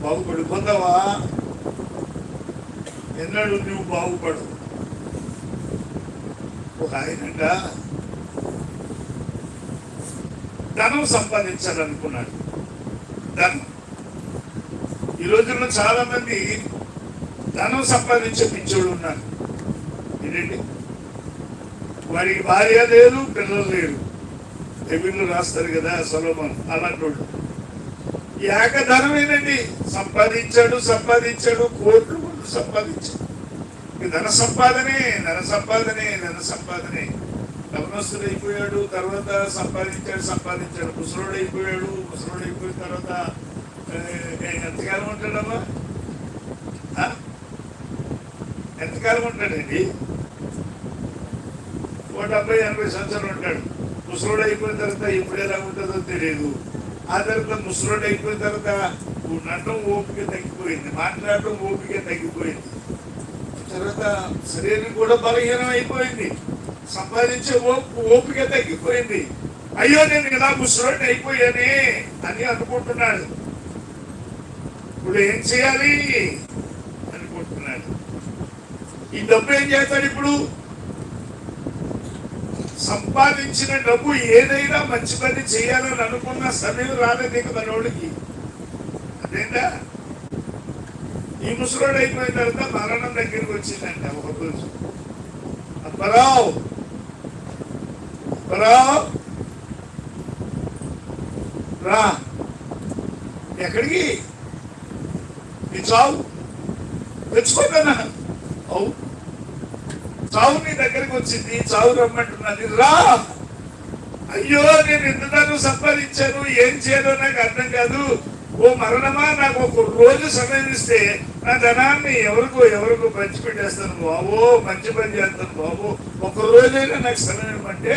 బాగుపడిపోతావా? ఎన్నడూ నువ్వు బాగుపడవు. ఒక ఆయనంట ధనం సంపాదించాలనుకున్నాడు. ధనం ఈ రోజుల్లో చాలా మంది ధనం సంపాదించే పిచ్చోళ్ళు ఉన్నారు. ఏంటండి, వారికి భార్య లేదు, పిల్లలు లేరు. తెగుళ్ళు రాస్తారు కదా సొలొమోను, అలాంటి వాళ్ళు. ఏకధనమేనండి. సంపాదించాడు, కోట్లు సంపాదించాడు. ధన సంపాదనే. గమనస్తుడు అయిపోయాడు, తర్వాత సంపాదించాడు. ముసలోడు అయిపోయిన తర్వాత ఎంతకాలం ఉంటాడమ్మా? ఎంతకాలం ఉంటాడండి? 70-80 సంవత్సరాలు ఉంటాడు. ముసలోడు అయిపోయిన తర్వాత ఎప్పుడు ఎలా ఉంటుందో తెలియదు. ఆ తర్వాత ముసలోడు అయిపోయిన తర్వాత నడటం ఓపిక తగ్గిపోయింది, మాట్లాడటం ఓపిక తగ్గిపోయింది. తర్వాత శరీరం కూడా బలహీనం అయిపోయింది, సంపాదించే ఓపిక తగ్గిపోయింది. అయ్యో నేను ఇలా ముసలోడిని అయిపోయానే అని అనుకుంటున్నాడు. ఇప్పుడు ఏం చేయాలి అనుకుంటున్నాడు. ఈ డబ్బు ఏం చేస్తాడు? ఇప్పుడు సంపాదించిన డబ్బు ఏదైనా మంచి పని చేయాలని అనుకున్న సమయం రాలేదు ఇక మనోడికి. అదేందా? ఈ ముసలోడు అయిపోయిన తర్వాత మరణం దగ్గరికి వచ్చిందంట ఒక రోజు. అప్పారావు రా. ఎక్కడికి? నీ చావు తెచ్చుకోకనా? అవు, చావు నీ దగ్గరికి వచ్చింది, చావు రమ్మంటున్నది, రా. అయ్యో నేను ఎంతదాన్ని సంపాదించాను, ఏం చేయాలో నాకు అర్థం కాదు. ఓ మరణమా, నాకు ఒక రోజు సమయం ఇస్తే నా ధనాన్ని ఎవరికో పంచిపెట్టేస్తాను బాబు, మంచి పని చేస్తాను బాబు, ఒక రోజైనా నాకు సమయం ఇవ్వమంటే,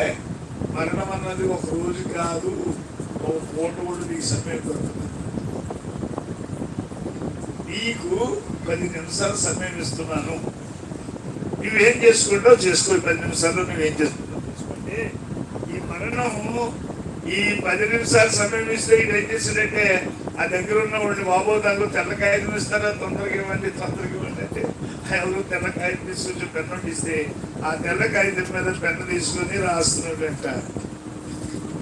మరణం అన్నది ఒక రోజు కాదు, ఒక పూట కూడా నీకు సమయం దొరుకుతుంది. నీకు 10 నిమిషాలు సమయం ఇస్తున్నాను, నువ్వేం చేసుకుంటావు చేసుకో. 10 నిమిషాల్లో నువ్వేం చేసుకుంటావు చేసుకోండి. ఈ మరణం ఈ 10 నిమిషాలు సమయం ఇస్తే ఇది ఏం చేశాడంటే, ఆ దగ్గర ఉన్న వాళ్ళు బాబో దాంట్లో తెల్లకాయలు ఇస్తారా, తొందరగా ఇవ్వండి అంటే ఎవరు తెల్లకాయ తీసుకొచ్చి పెన్ను ఇస్తే ఆ తెల్లకాయల మీద పెన్ను తీసుకొని రాస్తున్నాడంట.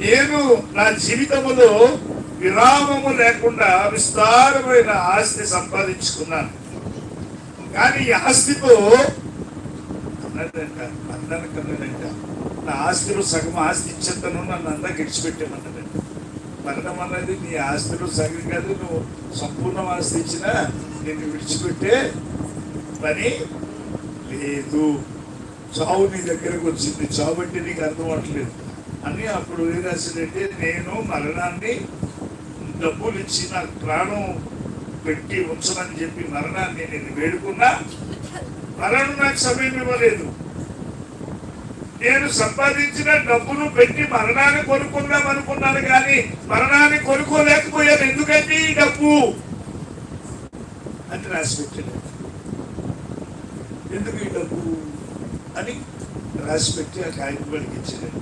నేను నా జీవితంలో విరామము లేకుండా విస్తారమైన ఆస్తి సంపాదించుకున్నాను. కానీ ఈ ఆస్తితో అన్నదంట, నా ఆస్తిలో సగం ఆస్తి ఇచ్చేతను నన్ను అంతా గడిచిపెట్టామన్నదంట. మరణం అన్నది నీ ఆస్తిలో సగం కాదు, నువ్వు సంపూర్ణ ఆస్తి ఇచ్చినా నేను విడిచిపెట్టే పని లేదు. చావు నీ దగ్గరకు వచ్చింది, చావు అంటే నీకు అర్థం అవ్వట్లేదు అని. అప్పుడు ఏం రాసిందంటే, నేను మరణాన్ని డబ్బులు ఇచ్చి నాకు ప్రాణం పెట్టి ఉంచమని చెప్పి మరణాన్ని నేను వేడుకున్నా, మరణం నాకు సమయం ఇవ్వలేదు. నేను సంపాదించిన డబ్బును పెట్టి మరణాన్ని కొనుక్కుందాం అనుకున్నాను, కానీ మరణాన్ని కొనుక్కోలేకపోయాను. ఎందుకంటే ఈ డబ్బు అని రాసి పెట్టాను. ఎందుకు ఈ డబ్బు అని రాసి పెట్టి ఆ కాగితం వాడికి ఇచ్చాను.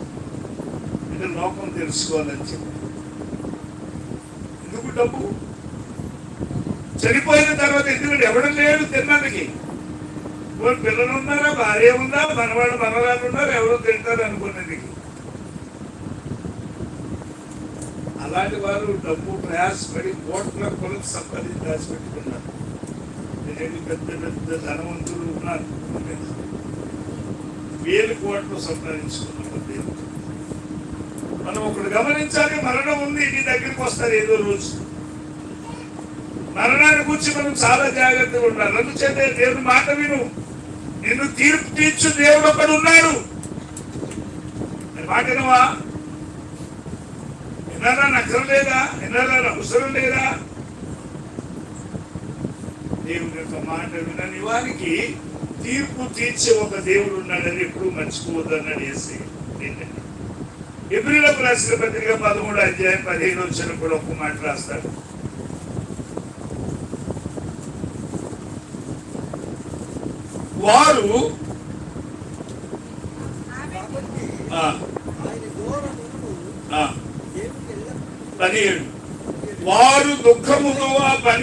అంటే లోకం తెలుసుకోవాలని చెప్పి. ఎందుకు డబ్బు? చనిపోయిన తర్వాత ఎందుకంటే ఎవడం లేడు తినడానికి. పిల్లలు ఉన్నారా, భార్య ఉందా, మనవాళ్ళు మనవాళ్ళు ఉన్నారు, ఎవరో తింటారు అనుకున్నది. అలాంటి వారు డబ్బు ప్రయాసపడి కోట్ల కొలకు సంపాదించి దాచిపెట్టుకున్నారు. పెద్ద పెద్ద ధనవంతులు ఉన్నారు, 1000 కోట్లు సంపాదించుకున్నారు. మనం ఒకటి గమనించాలి, మరణం ఉంది, ఇంటి దగ్గరికి వస్తారు ఏదో రోజు. మరణాన్ని గురించి మనం చాలా జాగ్రత్తగా ఉండాలి. అందుచేత దేవుని మాట విను, నిన్ను తీర్పు తీర్చు దేవుడు ఒకడు ఉన్నాడు. మాటనవా? విన్నారా? నక్కరం లేదా? విన్నారా? అవసరం లేదా? దేవుని యొక్క మాట వినని వారికి తీర్పు తీర్చే ఒక దేవుడు ఉన్నాడని ఎప్పుడు మర్చిపోవద్దు అన్నాడు యేసయ్య. ఎబ్రీయులకు రాసిన పత్రిక 13:15 కూడా ఒక మాట రాస్తాడు. వారు వారు దుఃఖముతో ఆ పని